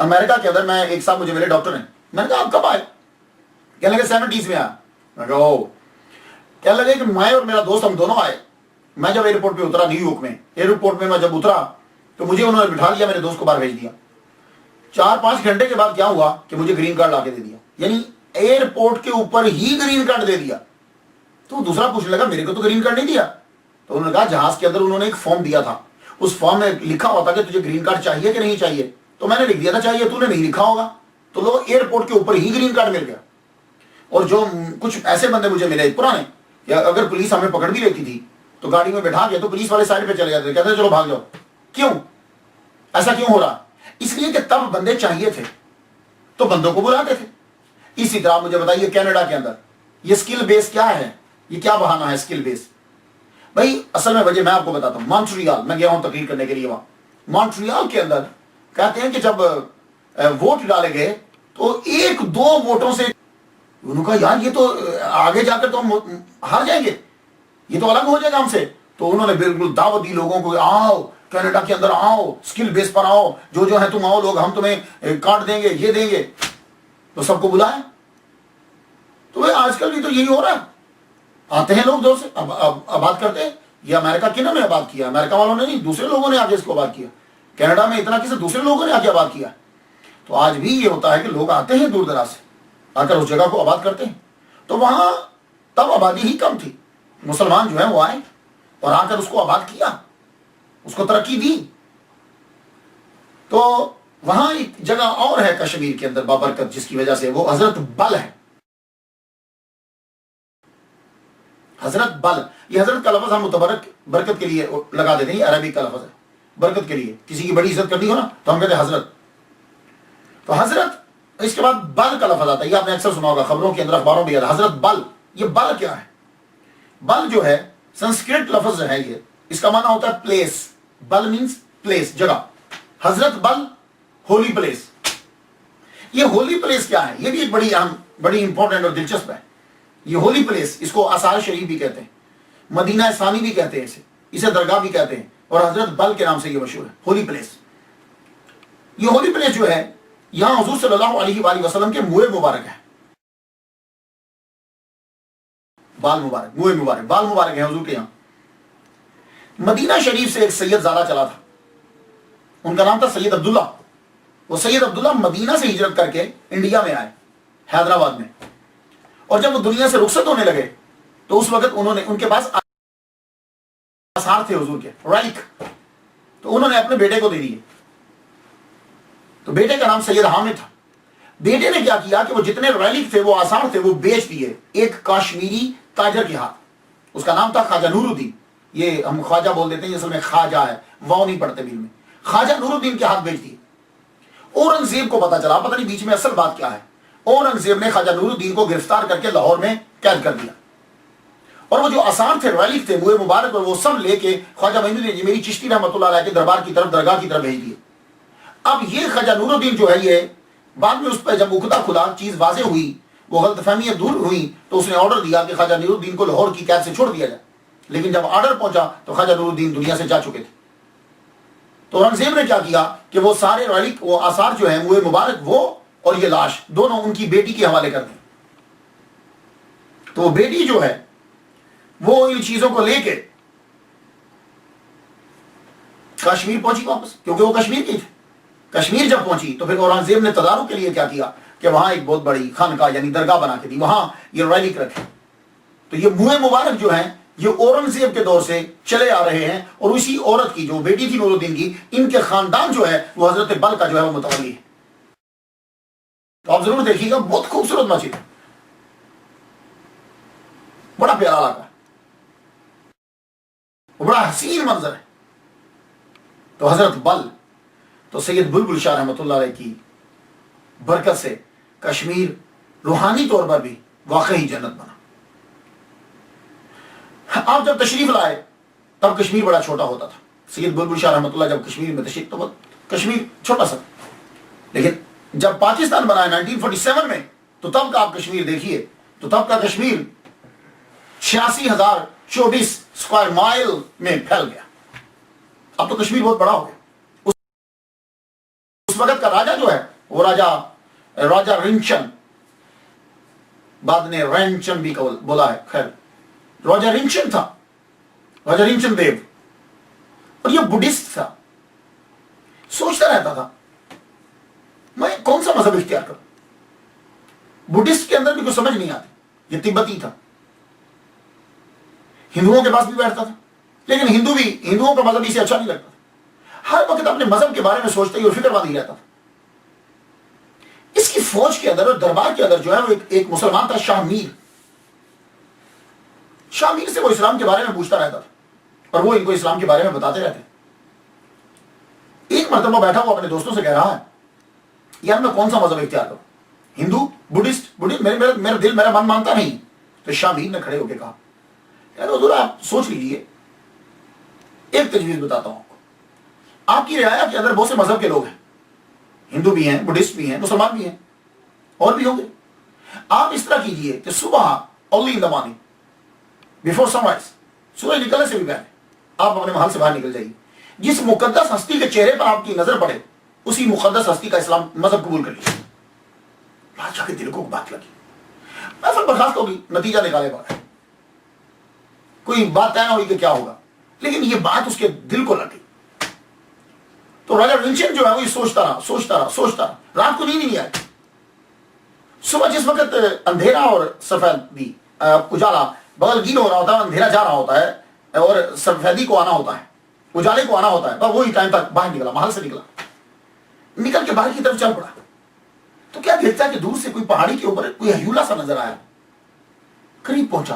امریکہ کے اندر, میں ایک صاحب مجھے ملے ڈاکٹر ہیں, میں نے کہا آپ کب آئے؟ کہنے لگے 70s میں آیا. میں کہا او. کہنے لگے کہ میں اور میرا دوست ہم دونوں آئے. میں جب ایئرپورٹ پہ اترا نیو یارک میں, ایئرپورٹ میں جب اترا تو مجھے انہوں نے بٹھا لیا, میرے دوست کو باہر بھیج دیا. 4-5 گھنٹے کے بعد کیا ہوا کہ مجھے گرین کارڈ لا کے دے دیا, یعنی ایئرپورٹ کے اوپر ہی گرین کارڈ دے دیا. تو دوسرا پوچھنے لگا میرے کو تو گرین کارڈ نہیں دیا. تو انہوں نے کہا جہاز کے اندر انہوں نے ایک فارم دیا تھا, اس فارم میں لکھا ہوتا کہ تجھے گرین کارڈ چاہیے کہ نہیں چاہیے. تو میں نے لکھ دیا تھا چاہیے, تو نے نہیں لکھا ہوگا. تو لوگ ایئرپورٹ کے اوپر ہی گرین کارڈ مل گیا. اور جو کچھ ایسے بندے مجھے ملے پرانے, یا اگر پولیس ہمیں پکڑ بھی لیتی تھی تو گاڑی میں بٹھا کے تو پولیس والے سائڈ پہ چلے جاتے, کہتے چلو بھاگ جاؤ. کیوں ایسا کیوں ہو رہا؟ اس لیے کہ تب بندے چاہیے تھے تو بندوں کو بلاتے تھے. اسی طرح مجھے بتائیے کینیڈا کے اندر یہ سکل بیس کیا ہے, یہ کیا بہانہ ہے سکل بیس؟ بھائی اصل میں وجہ میں آپ کو بتاتا ہوں. مونٹریال میں گیا ہوں تقریر کرنے کے لیے وہاں. مونٹریال کے اندر کہتے ہیں کہ جب ووٹ ڈالے گئے تو 1-2 ووٹوں سے انہوں نے کہا یار یہ تو آگے جا کر تو ہم ہار جائیں گے, یہ تو الگ ہو جائے گا ہم سے. تو انہوں نے بالکل دعوت دی لوگوں کو, آؤ کینیڈا کے اندر آؤ, سکل بیس پر آؤ, جو ہے تم آؤ لوگ, ہم تمہیں کارڈ دیں گے, یہ دیں گے. تو سب کو بلایا. تو بھائی آج کل بھی تو یہی ہو رہا ہے, آتے ہیں لوگ دور سے آباد کرتے ہیں. یہ امریکہ کنہوں نے آباد کیا؟ امریکہ والوں نے نہیں, دوسرے لوگوں نے آگے اس کو آباد کیا. کینیڈا میں اتنا کسی دوسرے لوگوں نے آگے آباد کیا. تو آج بھی یہ ہوتا ہے کہ لوگ آتے ہیں دور دراز سے, آ کر اس جگہ کو آباد کرتے ہیں. تو وہاں تب آبادی ہی کم تھی, مسلمان جو ہیں وہ آئے اور آ کر اس کو آباد کیا, اس کو ترقی دی. تو وہاں ایک جگہ اور ہے کشمیر کے اندر بابرکت, جس کی وجہ سے وہ حضرت بل ہے. حضرت بل, یہ حضرت کا لفظ ہم متبرک برکت کے لیے لگا دیتے ہیں, یہ عربی کا لفظ ہے برکت کے لیے. کسی کی بڑی عزت کرنی ہو نا تو ہم کہتے ہیں حضرت. تو حضرت, اس کے بعد بل کا لفظ آتا ہے, یہ آپ نے اکثر سنا ہوگا خبروں کے اندر, اخباروں میں. حضرت بل, یہ بل کیا ہے؟ بل جو ہے سنسکرت لفظ ہے, یہ اس کا معنی ہوتا ہے پلیس. بل مینز پلیس, جگہ. حضرت بل ہولی پلیس. یہ ہولی پلیس کیا ہے؟ یہ بھی ایک بڑی اہم, بڑی امپورٹنٹ اور دلچسپ ہے. یہ ہولی پلیس, اس کو آثار شریف بھی کہتے ہیں, مدینہ ثانی بھی کہتے ہیں, اسے درگاہ بھی کہتے ہیں, اور حضرت بل کے نام سے یہ مشہور ہے, ہولی پلیس. یہ ہولی پلیس جو ہے یہاں حضور صلی اللہ علیہ وآلہ وسلم کے منہ مبارک ہے. بال مبارک, منہ مبارک, بال مبارک ہے حضور کے یہاں. مدینہ شریف سے ایک سید زادہ چلا تھا, ان کا نام تھا سید عبداللہ. وہ سید عبداللہ مدینہ سے ہجرت کر کے انڈیا میں آئے, حیدرآباد میں. اور جب وہ دنیا سے رخصت ہونے لگے تو اس وقت انہوں نے, ان کے پاس آثار تھے حضور کے, ریلک, تو انہوں نے اپنے بیٹے کو دے دیے. تو بیٹے کا نام سید حامد تھا. بیٹے نے کیا کیا کہ وہ جتنے ریلک تھے, وہ آثار تھے, وہ بیچ دیے ایک کاشمیری تاجر کے ہاتھ. اس کا نام تھا خواجہ نور الدین. یہ ہم خواجہ بول دیتے ہیں, یہ اصل میں خواجہ ہے, واو نہیں پڑھتے بل میں. خواجہ نور الدین کے ہاتھ بیچ دیے. اورنگزیب کو پتا چلا, پتہ نہیں بیچ میں اصل بات کیا ہے, اورنگزیب نے خواجہ نور الدین کو گرفتار کر کے لاہور میں قید کر دیا. اور وہ جو آثار تھے, ریلک تھے, منہ مبارک, اور وہ سب لے کے خواجہ معین الدین میری چشتی رحمۃ اللہ علیہ کے دربار کی طرف, درگاہ کی طرف بھیج دیے. اب یہ خواجہ نور الدین جو ہے, یہ بعد میں اس پہ جب اکتا کھلا, چیز واضح ہوئی, وہ غلط فہمیاں دور ہوئی, تو اس نے آرڈر دیا کہ خواجہ نور الدین کو لاہور کی قید سے چھوڑ دیا جائے. لیکن جب آرڈر پہنچا تو خواجہ نور الدین دنیا سے جا چکے تھے. تو اورنگزیب نے کیا کیا کہ وہ سارے ریلک, وہ آثار جو ہیں, منہ مبارک وہ اور یہ لاش, دونوں ان کی بیٹی کے حوالے کر دیں. تو وہ بیٹی جو ہے وہ ان چیزوں کو لے کے کشمیر پہنچی واپس, کیونکہ وہ کشمیر کی تھی. کشمیر جب پہنچی تو پھر اورنگزیب نے تدارک کے لیے کیا کیا کہ وہاں ایک بہت بڑی خانقاہ یعنی درگاہ بنا کے دی, وہاں یہ ریلک رکھے. تو یہ منہ مبارک جو ہیں یہ اورنگزیب کے دور سے چلے آ رہے ہیں, اور اسی عورت کی جو بیٹی تھی نور الدین کی, ان کے خاندان جو ہے وہ حضرت بل کا جو ہے وہ متولی ہے. تو آپ ضرور دیکھیے گا, بہت خوبصورت مسجد ہے, بڑا پیارا علاقہ ہے, بڑا حسین منظر ہے. تو حضرت بل, تو سید بلبل شاہ رحمۃ اللہ علیہ کی برکت سے کشمیر روحانی طور پر بھی واقعی جنت بنا. آپ جب تشریف لائے تب کشمیر بڑا چھوٹا ہوتا تھا. سید بلبل شاہ رحمۃ اللہ جب کشمیر میں تشریف, تو کشمیر چھوٹا سا, لیکن جب پاکستان بنا 1947 میں, تو تب کا آپ کشمیر دیکھیے, تو تب کا کشمیر 86,024 اسکوائر مائل میں پھیل گیا. اب تو کشمیر بہت بڑا ہو گیا. اس وقت کا راجہ جو ہے وہ راجہ رنچن, بعد نے رینچن بھی بولا ہے, خیر راجہ رنچن تھا, راجہ رنچن دیو. اور یہ بدھسٹ تھا. سوچتا رہتا تھا میں کون سا مذہب اختیار کروں. بدھسٹ کے اندر بھی کوئی سمجھ نہیں آتی. یہ تبتی تھا, ہندوؤں کے پاس بھی بیٹھتا تھا, لیکن ہندوؤں کا مذہب اسے اچھا نہیں لگتا تھا. ہر وقت اپنے مذہب کے بارے میں سوچتا ہی اور فکر مند ہی رہتا تھا. اس کی فوج کے اندر اور دربار کے اندر جو ہے وہ ایک مسلمان تھا, شاہ میر. شاہ میر سے وہ اسلام کے بارے میں پوچھتا رہتا تھا, اور وہ ان کو اسلام کے بارے میں بتاتے رہتے. ایک مرتبہ بیٹھا وہ اپنے دوستوں سے کہہ رہا ہے, یار میں کون سا مذہب اختیار کروں, ہندو, بدھسٹ, میرا دل, میرا من مانتا نہیں. تو شاہ میر نے کھڑے ہو کے کہا, یار حضور آپ سوچ لیجئے, ایک تجویز بتاتا ہوں آپ کی رعایا کے اندر بہت سے مذہب کے لوگ ہیں، ہندو بھی ہیں، بدھسٹ بھی ہیں، مسلمان بھی ہیں، اور بھی ہوں گے. آپ اس طرح کیجئے کہ صبح early in the morning before sunrise, سورج نکلنے سے بھی پہلے آپ اپنے محل سے باہر نکل جائیے. جس مقدس ہستی کے چہرے پر آپ کی نظر پڑے اسی مقدس ہستی کا اسلام مذہب قبول کر لیجیے. بادشاہ کے دل کو بات لگی، محفل برخاست ہوگی، نتیجہ نکالے گا، کوئی بات طے نہ ہوئی کہ کیا ہوگا، لیکن یہ بات اس کے دل کو لگی. تو راجا ونچن جو ہے وہ سوچتا رہا، رات کو نیند نہیں آئی. صبح جس وقت اندھیرا اور سفیدی اجالا بغل گیل ہو رہا ہوتا ہے، اندھیرا جا رہا ہوتا ہے اور سفیدی کو آنا ہوتا ہے، اجالے کو آنا ہوتا ہے، بس وہی ٹائم تک باہر نکلا، محل سے نکل کے باہر کی طرف چل پڑا. تو کیا دیکھتا ہے کہ دور سے کوئی پہاڑی کے اوپر کوئی ہیولا سا نظر آیا. قریب پہنچا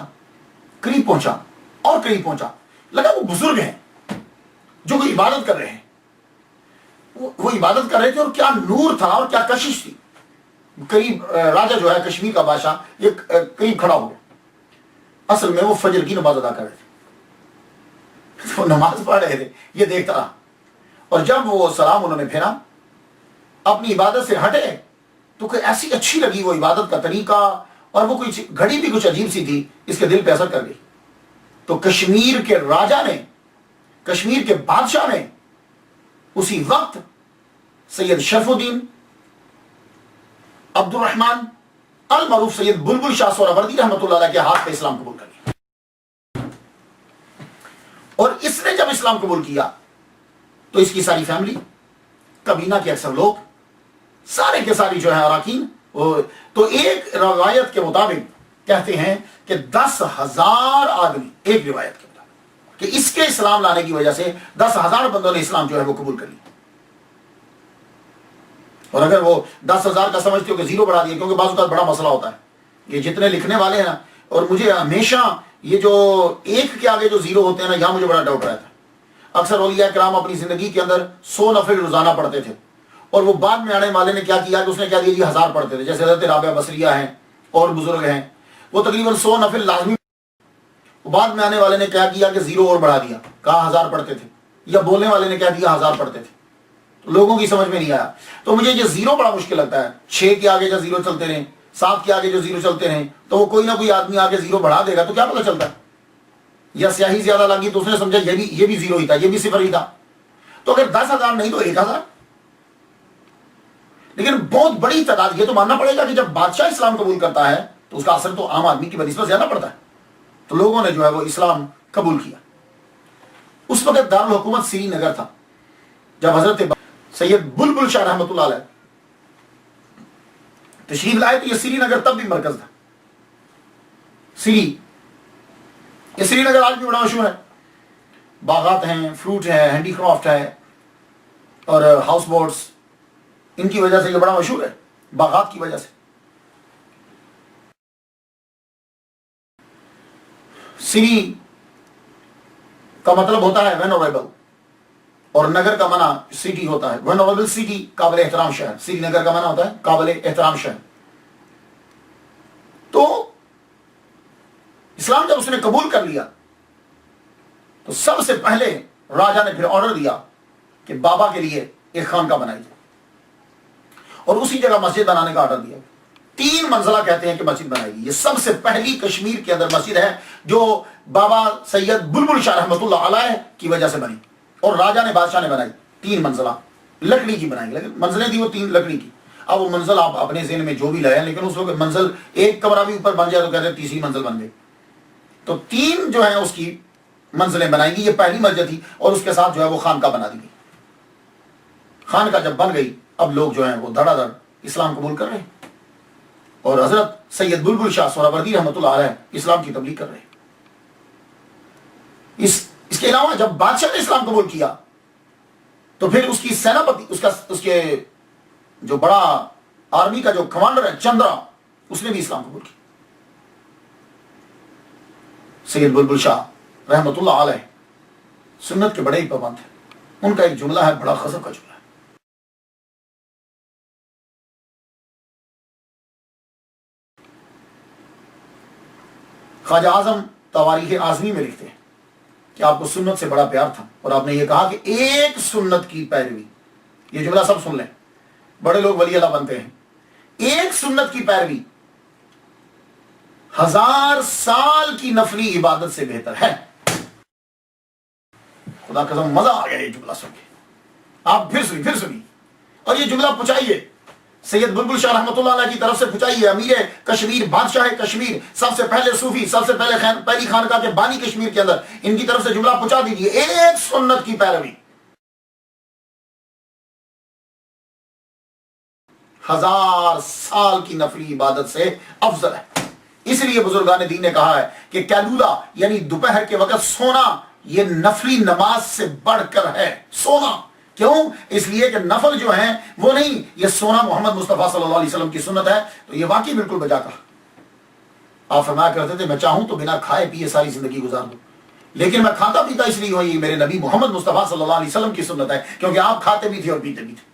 اور قریب پہنچا، لگا وہ بزرگ ہیں جو کوئی عبادت کر رہے ہیں. وہ عبادت کر رہے تھے اور کیا نور تھا اور کیا کشش تھی. قریب راجا جو ہے کشمیر کا بادشاہ یہ قریب کھڑا ہو گیا. اصل میں وہ فجر کی نماز ادا کر رہے تھے، وہ نماز پڑھ رہے تھے، یہ دیکھتا رہا. اور جب وہ سلام انہوں نے پھیرا، اپنی عبادت سے ہٹے تو کوئی ایسی اچھی لگی وہ عبادت کا طریقہ، اور وہ کوئی گھڑی بھی کچھ عجیب سی تھی، اس کے دل پہ اثر کر گئی. تو کشمیر کے راجا نے، کشمیر کے بادشاہ نے اسی وقت سید شرف الدین عبد الرحمن المعروف سید بلبل شاہ سہروردی رحمۃ اللہ علیہ کے ہاتھ پہ اسلام قبول کر لیا. اور اس نے جب اسلام قبول کیا تو اس کی ساری فیملی، کابینہ کے اکثر لوگ، سارے کے ساری جو ہے اراکین، تو ایک روایت کے مطابق کہتے ہیں کہ 10,000 آدمی، ایک روایت کے مطابق کہ اس کے اسلام لانے کی وجہ سے 10,000 بندوں نے اسلام جو ہے وہ قبول کر لیا. اور اگر وہ 10,000 کا سمجھتے ہو کہ زیرو بڑھا دیا، کیونکہ بعض اوقات بڑا مسئلہ ہوتا ہے، یہ جتنے لکھنے والے ہیں نا، اور مجھے ہمیشہ یہ جو ایک کے آگے جو زیرو ہوتے ہیں نا، یہاں مجھے بڑا ڈاؤٹ رہتا ہے. اکثر اولیاء کرام اپنی زندگی کے اندر 100 نفل روزانہ پڑھتے تھے، اور وہ بعد میں آنے والے نے کیا کیا کہ اس نے کیا دیا جی 1000 پڑھتے تھے. جیسے حضرت رابعہ بصریہ ہیں اور بزرگ ہیں، وہ تقریباً 100 نفل لازمی، بعد میں آنے والے نے کیا کیا کہ زیرو اور بڑھا دیا، کہا 1000 پڑھتے تھے، یا بولنے والے نے کیا دیا 1000 پڑھتے تھے. تو لوگوں کی سمجھ میں نہیں آیا. تو مجھے یہ زیرو بڑا مشکل لگتا ہے. 6 کے آگے جو زیرو چلتے رہیں، 7 کے آگے جو زیرو چلتے رہیں، تو وہ کوئی نہ کوئی آدمی آگے زیرو بڑھا دے گا تو کیا پتہ چلتا ہے. یا سیاہی زیادہ لگی تو اس نے سمجھا یہ بھی زیرو ہی تھا، یہ بھی صفر ہی تھا. تو اگر 10,000 نہیں تو 1,000. لیکن بہت بڑی تعداد، یہ تو ماننا پڑے گا کہ جب بادشاہ اسلام قبول کرتا ہے تو اس کا اثر تو عام آدمی کی بنسبت زیادہ پڑتا ہے. تو لوگوں نے جو ہے وہ اسلام قبول کیا. اس وقت دارالحکومت سری نگر تھا. جب حضرت سید بلبل شاہ رحمۃ اللہ علیہ تشریف لائے تو یہ سری نگر تب بھی مرکز تھا. یہ سری نگر آج بھی بڑا مشہور ہے. باغات ہیں، فروٹ ہے، ہینڈی کرافٹ ہے، اور ہاؤس بوٹس، ان کی وجہ سے یہ بڑا مشہور ہے، باغات کی وجہ سے. سری کا مطلب ہوتا ہے وینوریبل، اور نگر کا معنی سٹی ہوتا ہے. وینوریبل سٹی، قابل احترام شہر. سری نگر کا معنی ہوتا ہے قابل احترام شہر. تو اسلام جب اس نے قبول کر لیا تو سب سے پہلے راجا نے پھر آرڈر دیا کہ بابا کے لیے ایک خانقاہ بنائی جائے، اور اسی جگہ مسجد بنانے کا آرڈر دیا. 3 منزلہ کہتے ہیں کہ مسجد بنائی گئی. یہ سب سے پہلی کشمیر کے اندر مسجد ہے جو بابا سید بلبل شاہ رحمۃ اللہ علیہ کی وجہ سے بنی، اور راجا نے، بادشاہ نے بنائی. 3 منزلہ لکڑی کی بنائی، لیکن منزلیں تھی وہ 3 لکڑی کی. اب وہ منزل آپ اپنے ذہن میں جو بھی لائیں، لیکن اس وقت منزل ایک کمرہ بھی اوپر بن جائے تو کہتے ہیں تیسری منزل بن گئی. تو 3 جو ہیں اس کی منزلیں بنائی گئی. یہ پہلی مسجد تھی، اور اس کے ساتھ جو ہے وہ خانقاہ بنا دی گئی. خانقاہ جب بن گئی، اب لوگ جو ہیں وہ دھڑا دھڑ اسلام قبول کر رہے ہیں، اور حضرت سید بلبل شاہ سہروردی رحمۃ اللہ علیہ اسلام کی تبلیغ کر رہے ہیں. اس کے علاوہ جب بادشاہ نے اسلام قبول کیا تو پھر اس کی سیناپتی، اس کے جو بڑا آرمی کا جو کمانڈر ہے چندرا، اس نے بھی اسلام قبول کیا. سید بلبل شاہ رحمۃ اللہ علیہ سنت کے بڑے ہی پابند ہیں. ان کا ایک جملہ ہے، بڑا غضب کا جملہ ہے. خواجہ اعظم تواریخ اعظمی میں لکھتے ہیں کہ آپ کو سنت سے بڑا پیار تھا، اور آپ نے یہ کہا کہ ایک سنت کی پیروی، یہ جملہ سب سن لیں، بڑے لوگ ولی اللہ بنتے ہیں، ایک سنت کی پیروی 1000 سال کی نفلی عبادت سے بہتر ہے۔ خدا قسم مزہ آ گیا یہ جملہ سن کے، آپ پھر سنی اور یہ جملہ پہنچائیے سید بلبل شاہ رحمۃ اللہ علیہ کی طرف سے، پہنچائیے امیر کشمیر، بادشاہ کشمیر، سب سے پہلے صوفی، سب سے پہلی خانقاہ کے بانی کشمیر کے اندر، ان کی طرف سے جملہ پہنچا دیجیے، ایک سنت کی پیروی 1000 سال کی نفلی عبادت سے افضل ہے۔ اس لیے بزرگان دین نے کہا ہے کہ کیلولا یعنی دوپہر کے وقت سونا یہ نفلی نماز سے بڑھ کر ہے، سونا۔ کیوں؟ اس لیے کہ نفل جو ہیں وہ نہیں، یہ سونا محمد مصطفیٰ صلی اللہ علیہ وسلم کی سنت ہے۔ تو یہ واقعی بالکل بجا کہا۔ آپ فرمایا کرتے تھے میں چاہوں تو بنا کھائے پیے ساری زندگی گزار دوں، لیکن میں کھاتا پیتا اس لیے ہوں، یہ میرے نبی محمد مصطفیٰ صلی اللہ علیہ وسلم کی سنت ہے، کیونکہ آپ کھاتے بھی تھے اور پیتے بھی تھے۔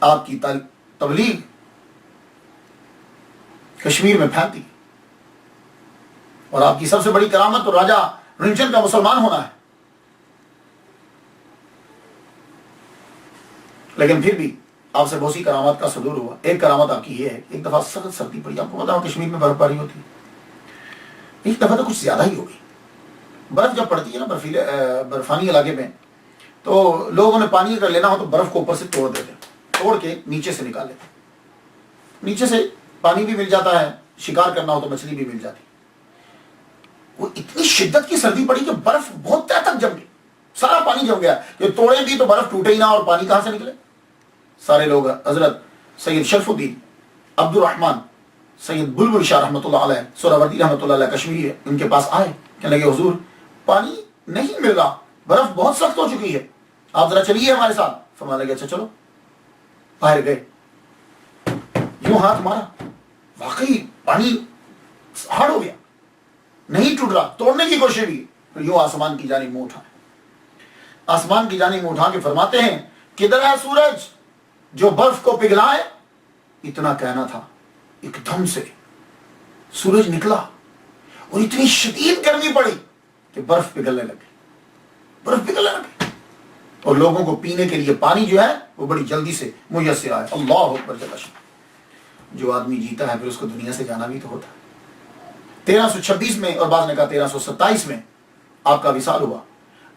آپ کی تبلیغ کشمیر میں پھیلتی، اور آپ کی سب سے بڑی کرامت تو راجہ رنچن کا مسلمان ہونا ہے، لیکن پھر بھی آپ سے بہت سی کرامات کا صدور ہوا۔ ایک کرامت آپ کی یہ ہے، ایک دفعہ سخت سردی پڑی، آپ کو پتا ہے کشمیر میں برف باری ہوتی ہے، ایک دفعہ تو کچھ زیادہ ہی ہو گئی۔ برف جب پڑتی ہے نا برفانی علاقے میں، تو لوگوں نے پانی اگر لینا ہو تو برف کو اوپر سے توڑ دیتے، توڑ کے نیچے سے نکال لیتے، نیچے سے پانی بھی مل جاتا ہے، شکار کرنا ہو تو مچھلی بھی مل جاتی۔ وہ اتنی شدت کی سردی پڑی کہ برف بہت تہ تک جم گئی، سارا پانی جم گیا، کہ توڑے بھی تو برف ٹوٹے ہی نہ، اور پانی کہاں سے نکلے؟ سارے لوگ حضرت سید شرف الدین عبد الرحمن سید بلبل شاہ رحمۃ اللہ علیہ سہروردی رحمۃ اللہ علیہ کشمیری ہے، ان کے پاس آئے، کہنے لگے حضور پانی نہیں مل رہا، برف بہت سخت ہو چکی ہے، آپ ذرا چلیے ہمارے ساتھ۔ فرمانے لگے اچھا چلو۔ باہر گئے، یوں ہاتھ مارا، واقعی پانی ہارڈ ہو گیا، نہیں ٹوٹ رہا، توڑنے کی کوشش بھی، یوں آسمان کی جانب منہ اٹھائے، آسمان کی جانب منہ اٹھا کے فرماتے ہیں کدھر ہے سورج جو برف کو پگھلائے؟ اتنا کہنا تھا، ایک دم سے سورج نکلا اور اتنی شدید گرمی پڑی کہ برف پگھلنے لگی، برف پگھلنے لگی، اور لوگوں کو پینے کے لیے پانی جو ہے وہ بڑی جلدی سے میسر آئے۔ اللہ اکبر جل شانہ۔ جو آدمی جیتا ہے پھر اس کو دنیا سے جانا بھی تو ہوتا ہے۔ 1326 میں، اور بعض نے کہا 1327 میں آپ کا وصال ہوا۔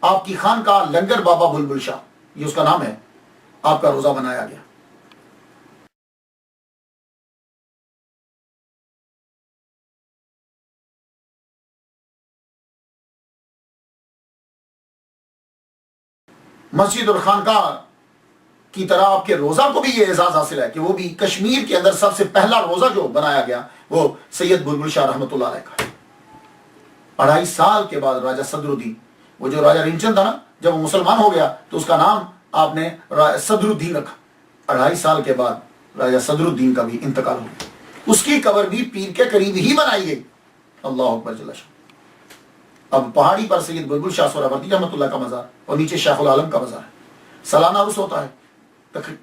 آپ کی خانقاہ لنگر بابا بلبل شاہ، یہ اس کا نام ہے، آپ کا روزہ بنایا گیا۔ مسجد اور خانقاہ کی طرح آپ کے روزہ کو بھی یہ اعزاز حاصل ہے کہ وہ بھی کشمیر کے اندر سب سے پہلا روزہ جو بنایا گیا وہ سید بلبل شاہ رحمۃ اللہ علیہ کا ہے۔ 2.5 سال کے بعد راجہ صدر الدین، وہ جو راجہ رنچن تھا نا، جب وہ مسلمان ہو گیا تو اس کا نام آپ نے صدر الدین رکھا۔ 2.5 سال کے بعد راجہ صدر الدین کا بھی انتقال ہو گیا، اس کی قبر بھی پیر کے قریب ہی بنائی گئی۔ اللہ اکبر جل شانہ۔ اب پہاڑی پر سید بلبل شاہ سہروردی رحمۃ اللہ کا مزار، اور نیچے شیخ العالم کا مزار ہے۔ سالانہ عرس ہوتا ہے،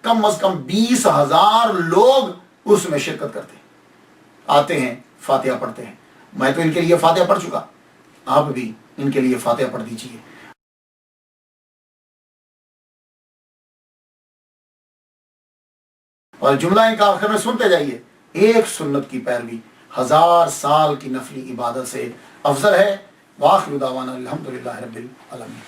کم از کم 20,000 لوگ عرس میں شرکت کرتے ہیں، آتے ہیں، فاتحہ پڑھتے ہیں۔ میں تو ان کے لیے فاتحہ پڑھ چکا، آپ بھی ان کے لیے فاتحہ پڑھ دیجیے۔ اور جملہ ان کا آخر میں سنتے جائیے، ایک سنت کی پیروی 1000 سال کی نفلی عبادت سے افضل ہے۔ وآخر دعوانا الحمدللہ رب العالمین۔